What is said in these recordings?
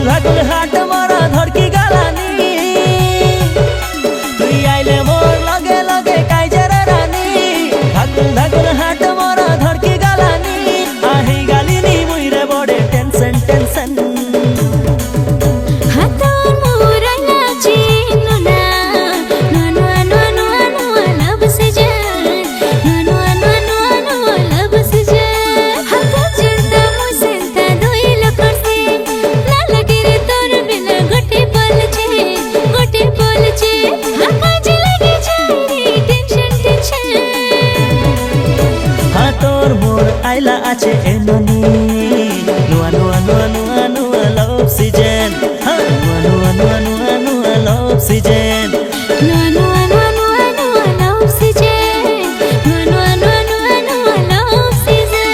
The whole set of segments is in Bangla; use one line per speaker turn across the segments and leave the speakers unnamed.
ধাকুল হাট মারা ধরকি গালানি তুই আইলে মোর লগে লগে কাইজার রানী ধাকুল হাট মারা ধরকি গালানি আহি গালিনি মুইরে বড়ে টেনশন টেনশন আইলা আছে এননি নুয়া নুয়া নুয়া নুয়া নুয়া লাভ সিজন নুয়া নুয়া নুয়া নুয়া নুয়া লাভ সিজন
নুয়া নুয়া নুয়া নুয়া নুয়া লাভ সিজন নুয়া নুয়া নুয়া নুয়া নুয়া লাভ সিজন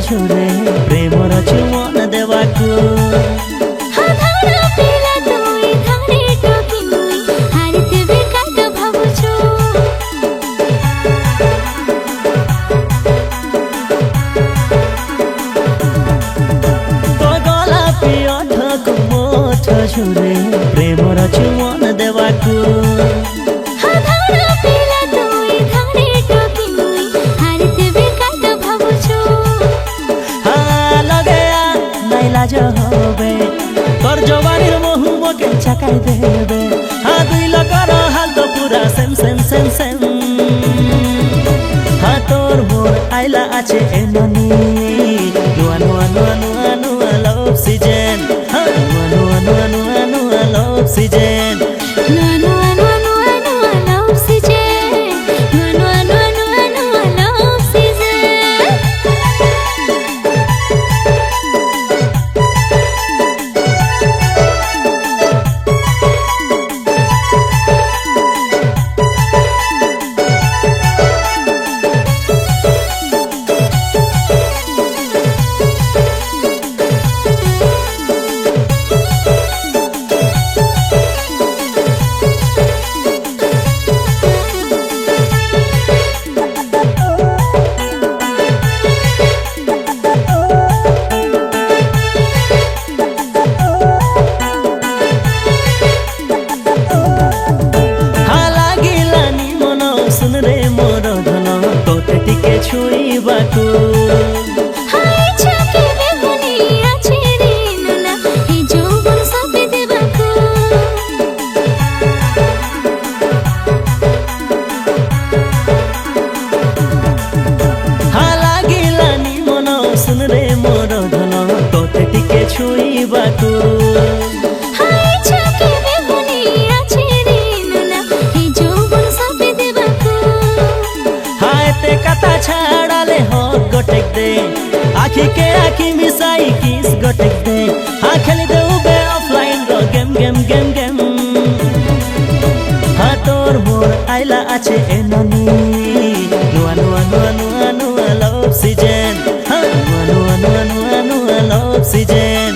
ঝুরে প্রেমর চুমন দেবাকু
হাধারা পিলা তুই ধারে টকি মুই হারিতে বেকাত ভাবুছো
তো গলা পিয় ঠক মোঠ ঝুরে প্রেমর চুমন দেবাকু
হাধারা পিলা তুই ধারে টকি মুই হারিতে বেকাত ভাবুছো
লাজ হবে তোর জবানির মহু মকে চাকাই দেবে দুই লোকর হাল তো পুরা সেম সেম সেম সেম তোর মোর আইলা আছে এননি নুয়া নুয়া নুয়া নুয়া নুয়া লাভ সিজন নুয়া নুয়া নুয়া নুয়া নুয়া লাভ সিজন
নুয়া নুয়া নুয়া নুয়া নুয়া লাভ সিজন নুয়া নুয়া নুয়া নুয়া নুয়া লাভ সিজন
ছুঁইবাকু
হাই চাকে বেগুনি আছে রে নুনা এই যৌবন সপে দেবাকু
লাগিলানি মন শুন রে মোর ধন তোতে টিকে ছুঁইবাকু
হাই চাকে বেগুনি আছে রে নুনা এই যৌবন সপে দেবাকু
হায় তে কথা ছাড়ালে হক গটেক দে আখি কে আখি মিশাই কিস গটেক দে খেলি দেবে অফলাইন র গেম গেম গেম গেম তোর মোর আইলা আছে এননি নুয়া নুয়া নুয়া নুয়া নুয়া লাভ সিজন নুয়া নুয়া নুয়া নুয়া নুয়া লাভ সিজন